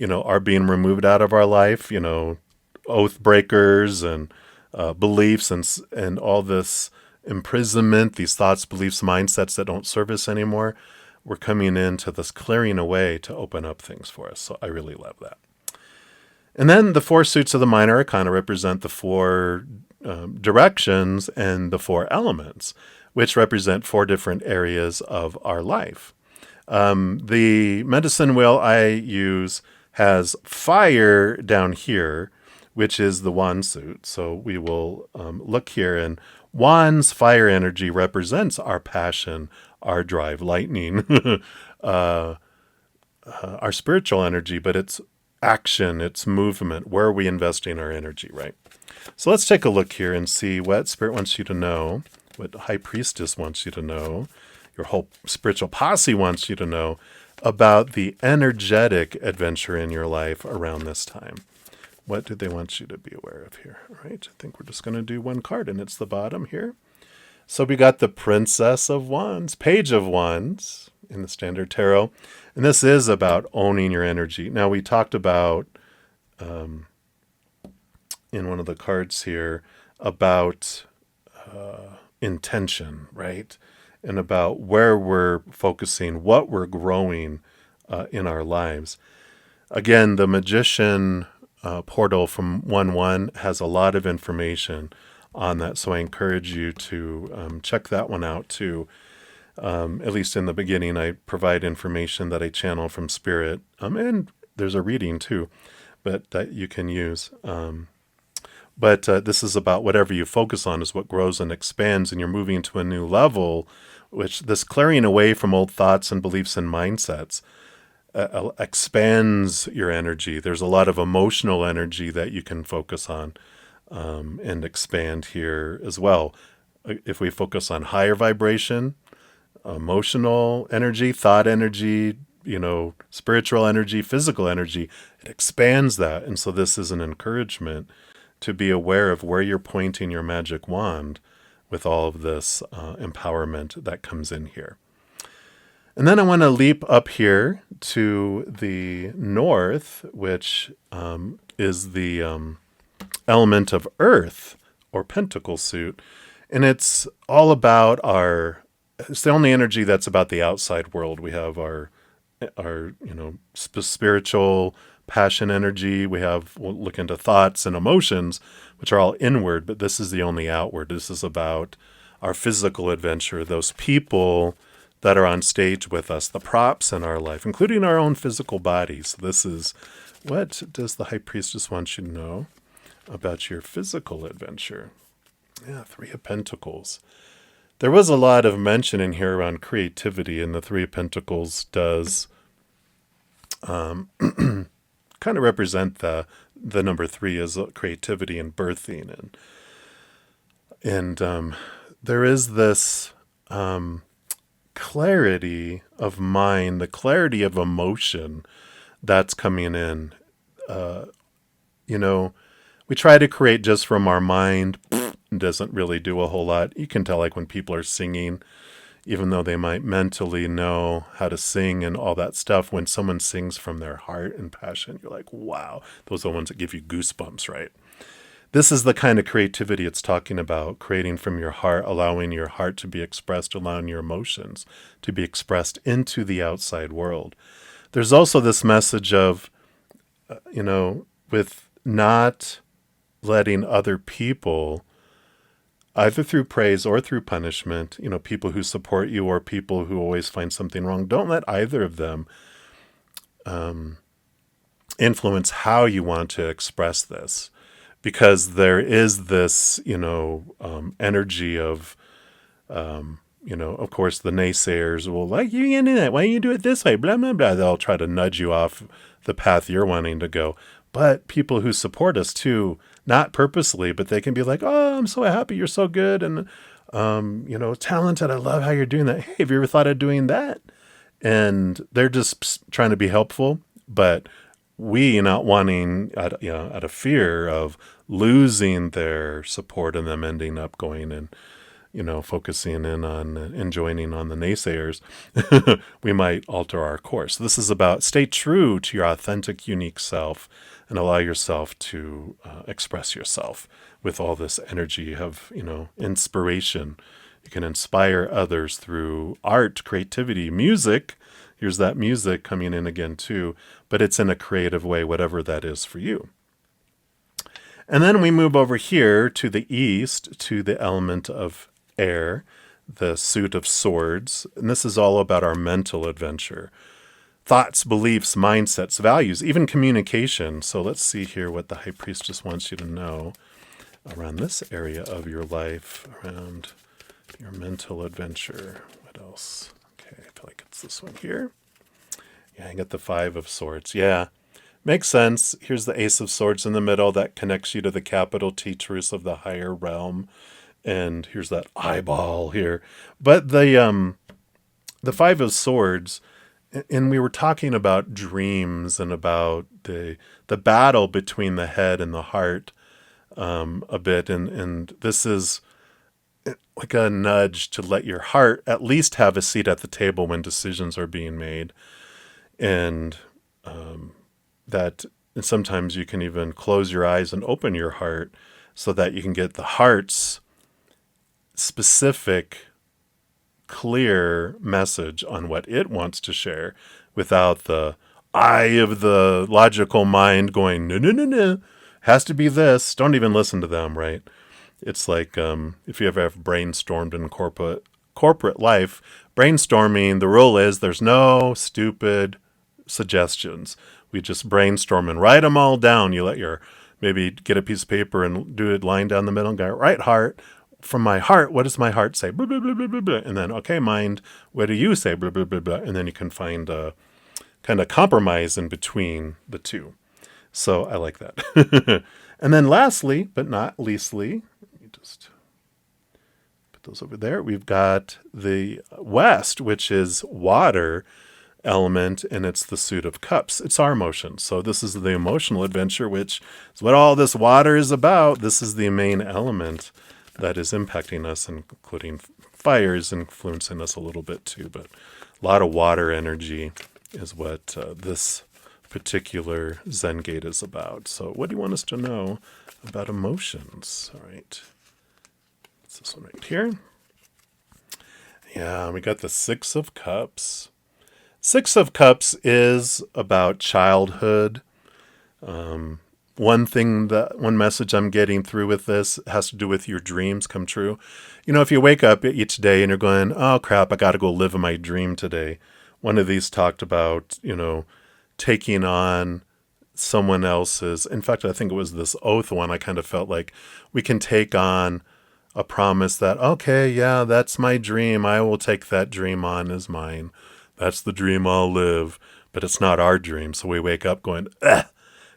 are being removed out of our life, oath breakers and beliefs and all this imprisonment, these thoughts, beliefs, mindsets that don't serve us anymore. We're coming into this clearing away to open up things for us. So I really love that. And then the 4 suits of the minor arcana represent the 4 directions and the 4 elements, which represent 4 different areas of our life. The medicine wheel I use has fire down here, which is the wand suit. So we will look here, and wand's fire energy represents our passion, our drive, lightning, our spiritual energy, but it's action, it's movement. Where are we investing our energy, right? So let's take a look here and see what Spirit wants you to know, what High Priestess wants you to know, your whole spiritual posse wants you to know about the energetic adventure in your life around this time. What do they want you to be aware of here? All right, I think we're just going to do one card, and it's the bottom here. So we got the Princess of Wands, Page of Wands in the Standard Tarot. And this is about owning your energy. Now, we talked about in one of the cards here about intention, right? And about where we're focusing, what we're growing in our lives. Again, the Magician portal from 1-1 has a lot of information on that. So I encourage you to check that one out too. At least in the beginning, I provide information that I channel from Spirit. And there's a reading too, but that you can use. But this is about whatever you focus on is what grows and expands, and you're moving to a new level, which this clearing away from old thoughts and beliefs and mindsets expands your energy. There's a lot of emotional energy that you can focus on and expand here as well. If we focus on higher vibration, emotional energy, thought energy, spiritual energy, physical energy, it expands that. And so this is an encouragement to be aware of where you're pointing your magic wand with all of this empowerment that comes in here. And then I want to leap up here to the north, which is the element of earth or pentacle suit. And it's all about it's the only energy that's about the outside world. We have our spiritual passion energy. We'll look into thoughts and emotions, which are all inward, but this is the only outward. This is about our physical adventure, those people that are on stage with us, the props in our life, including our own physical bodies. This is what does the High Priestess want you to know about your physical adventure? Yeah, Three of Pentacles. There was a lot of mention in here around creativity, and the Three of Pentacles does kind of represent the number 3 as creativity and birthing, and there is this clarity of mind, the clarity of emotion that's coming in. We try to create just from our mind. Doesn't really do a whole lot. You can tell, like, when people are singing, even though they might mentally know how to sing and all that stuff, when someone sings from their heart and passion, you're like, wow, those are the ones that give you goosebumps, right? This is the kind of creativity it's talking about, creating from your heart, allowing your heart to be expressed, allowing your emotions to be expressed into the outside world. There's also this message of, with not letting other people, either through praise or through punishment, people who support you or people who always find something wrong, don't let either of them influence how you want to express this. Because there is this, energy of, of course, the naysayers will like, you can't do that. Why don't you do it this way? Blah, blah, blah. They'll try to nudge you off the path you're wanting to go. But people who support us too, not purposely, but they can be like, oh, I'm so happy you're so good. And, talented. I love how you're doing that. Hey, have you ever thought of doing that? And they're just trying to be helpful. But we not wanting, out of fear of losing their support and them ending up going and, focusing in on and joining on the naysayers, we might alter our course. This is about stay true to your authentic, unique self and allow yourself to express yourself with all this energy of, inspiration. You can inspire others through art, creativity, music. Here's that music coming in again too, but it's in a creative way, whatever that is for you. And then we move over here to the east, to the element of air, the suit of swords. And this is all about our mental adventure. Thoughts, beliefs, mindsets, values, even communication. So let's see here what the High Priestess wants you to know around this area of your life, around your mental adventure. What else? Okay, I feel like it's this one here. Yeah, I got the Five of Swords. Yeah, makes sense. Here's the Ace of Swords in the middle that connects you to the capital T truths of the higher realm. And here's that eyeball here. But the Five of Swords, and we were talking about dreams and about the battle between the head and the heart a bit. And this is, like a nudge to let your heart at least have a seat at the table when decisions are being made. And that and sometimes you can even close your eyes and open your heart so that you can get the heart's specific, clear message on what it wants to share without the eye of the logical mind going, no, no, no, no, has to be this. Don't even listen to them, right? It's like if you ever have brainstormed in corporate life, brainstorming, the rule is there's no stupid suggestions. We just brainstorm and write them all down. You let your maybe get a piece of paper and do it line down the middle and go, right heart, from my heart, what does my heart say? Blah, blah, blah, blah, blah, blah. And then, okay, mind, what do you say? Blah, blah, blah, blah. And then you can find a kind of compromise in between the two. So I like that. And then lastly, but not leastly, let me just put those over there. We've got the West, which is water element, and it's the suit of cups. It's our emotions. So this is the emotional adventure, which is what all this water is about. This is the main element that is impacting us, including fires influencing us a little bit too. But a lot of water energy is what this particular Zen Gate is about. So what do you want us to know about emotions? All right. It's this one right here. Yeah, we got the Six of Cups. Six of Cups is about childhood. One message I'm getting through with this has to do with your dreams come true. You know, if you wake up each day and you're going, oh crap, I got to go live in my dream today. One of these talked about, taking on someone else's. In fact, I think it was this oath one. I kind of felt like we can take on a promise that, okay, yeah, that's my dream. I will take that dream on as mine. That's the dream I'll live. But it's not our dream. So we wake up going, ugh.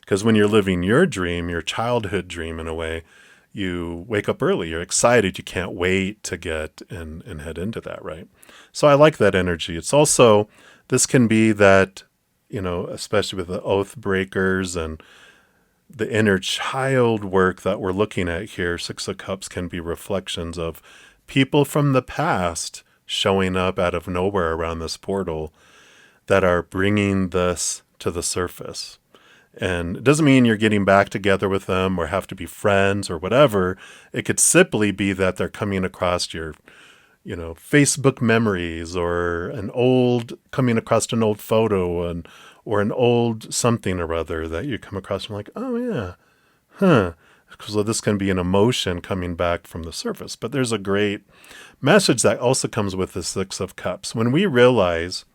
Because when you're living your dream, your childhood dream in a way, you wake up early. You're excited. You can't wait to get and head into that, right? So I like that energy. It's also, this can be that, especially with the oath breakers and the inner child work that we're looking at here, Six of Cups can be reflections of people from the past showing up out of nowhere around this portal that are bringing this to the surface. And it doesn't mean you're getting back together with them or have to be friends or whatever. It could simply be that they're coming across your, Facebook memories or coming across an old photo or an old something or other that you come across and you're like, oh yeah, huh. So this can be an emotion coming back from the surface. But there's a great message that also comes with the Six of Cups. When we realize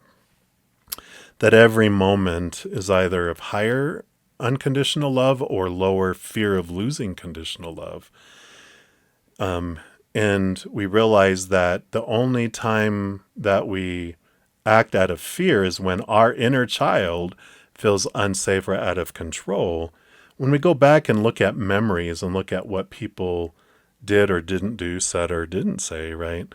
that every moment is either of higher unconditional love or lower fear of losing conditional love. And we realize that the only time that we act out of fear is when our inner child feels unsafe or out of control. When we go back and look at memories and look at what people did or didn't do, said or didn't say, right?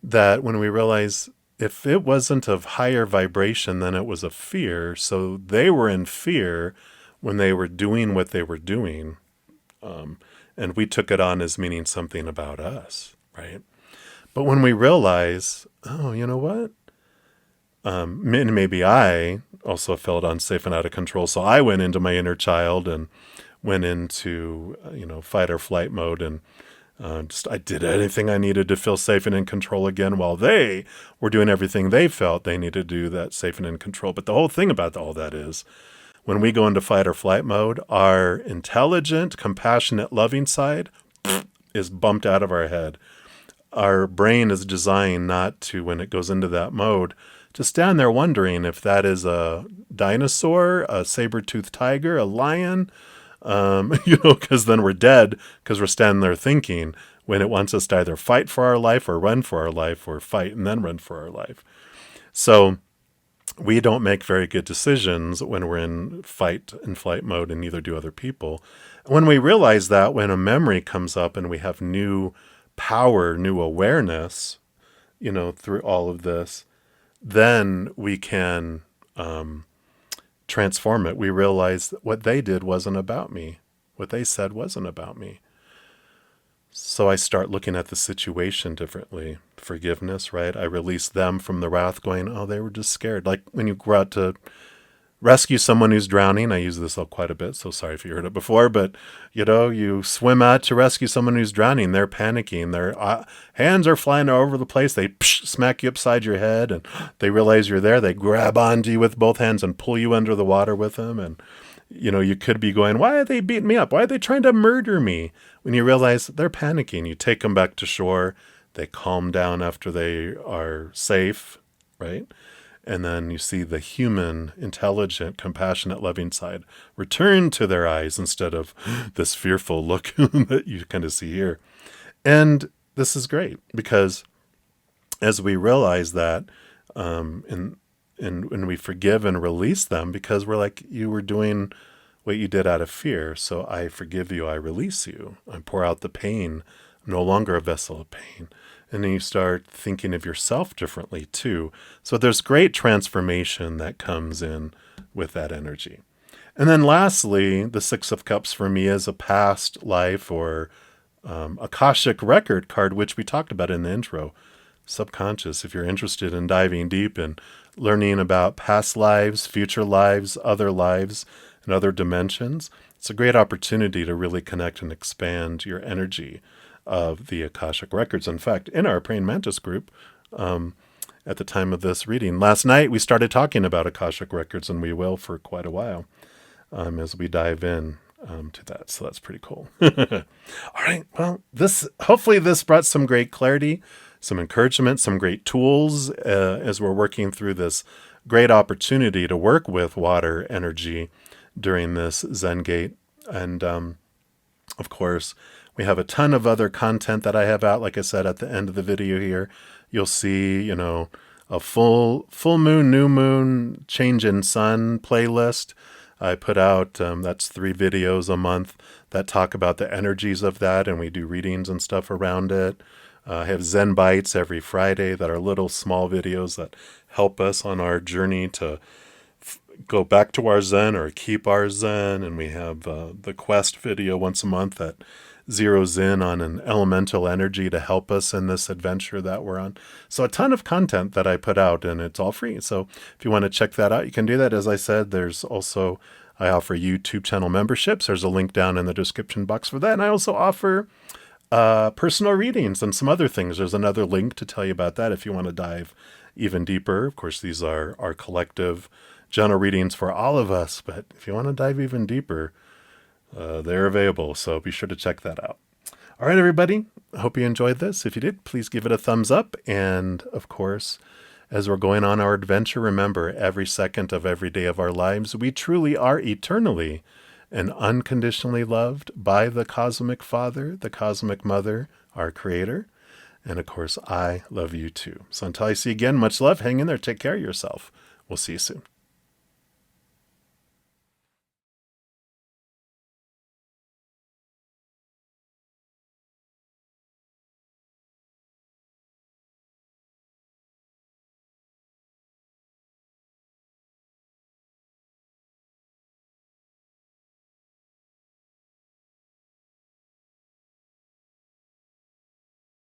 That when we realize if it wasn't of higher vibration, then it was a fear. So they were in fear when they were doing what they were doing. And we took it on as meaning something about us, right? But when we realize, oh, you know what? Maybe I also felt unsafe and out of control. So I went into my inner child and went into, fight or flight mode. And I did anything I needed to feel safe and in control again while they were doing everything they felt they needed to do that safe and in control. But the whole thing about all that is when we go into fight or flight mode, our intelligent, compassionate, loving side is bumped out of our head. Our brain is designed not to, when it goes into that mode, to stand there wondering if that is a dinosaur, a saber-toothed tiger, a lion, because then we're dead because we're standing there thinking when it wants us to either fight for our life or run for our life or fight and then run for our life. So we don't make very good decisions when we're in fight and flight mode, and neither do other people. When we realize that, when a memory comes up and we have new power, new awareness, through all of this, then we can transform it. We realize that what they did wasn't about me. What they said wasn't about me. So I start looking at the situation differently. Forgiveness, right? I release them from the wrath, going, oh, they were just scared. Like when you go out to rescue someone who's drowning. I use this quite a bit, so sorry if you heard it before, but you swim out to rescue someone who's drowning. They're panicking. Their hands are flying all over the place. They smack you upside your head, and they realize you're there. They grab onto you with both hands and pull you under the water with them. And you could be going, why are they beating me up? Why are they trying to murder me? When you realize they're panicking, you take them back to shore. They calm down after they are safe, right? And then you see the human, intelligent, compassionate, loving side return to their eyes instead of this fearful look that you kind of see here. And this is great because as we realize that, and when we forgive and release them, because we're like, you were doing what you did out of fear. So I forgive you. I release you. I pour out the pain. I'm no longer a vessel of pain. And then you start thinking of yourself differently too. So there's great transformation that comes in with that energy. And then lastly, the Six of Cups for me is a past life or Akashic record card, which we talked about in the intro. Subconscious, if you're interested in diving deep and learning about past lives, future lives, other lives, and other dimensions, it's a great opportunity to really connect and expand your energy of the Akashic records. In fact, in our Praying Mantis group, at the time of this reading, last night we started talking about Akashic records, and we will for quite a while as we dive in to that. So that's pretty cool. All right. Well, hopefully this brought some great clarity, some encouragement, some great tools as we're working through this great opportunity to work with water energy during this Zen Gate. And of course, we have a ton of other content that I have out. Like I said, at the end of the video here, you'll see, a full moon, new moon, change in sun playlist. I put out, that's 3 videos a month that talk about the energies of that, and we do readings and stuff around it. I have Zen Bites every Friday that are little small videos that help us on our journey to go back to our Zen or keep our Zen. And we have the Quest video once a month that zeroes in on an elemental energy to help us in this adventure that we're on. So a ton of content that I put out, and it's all free. So if you want to check that out, you can do that. As I said, I offer YouTube channel memberships. There's a link down in the description box for that. And I also offer personal readings and some other things. There's another link to tell you about that if you want to dive even deeper. Of course, these are our collective general readings for all of us. But if you want to dive even deeper, they're available, so be sure to check that out. All right, everybody. I hope you enjoyed this. If you did, please give it a thumbs up. And of course, as we're going on our adventure, remember, every second of every day of our lives, we truly are eternally and unconditionally loved by the Cosmic Father, the Cosmic Mother, our Creator. And of course, I love you too. So until I see you again, much love. Hang in there. Take care of yourself. We'll see you soon.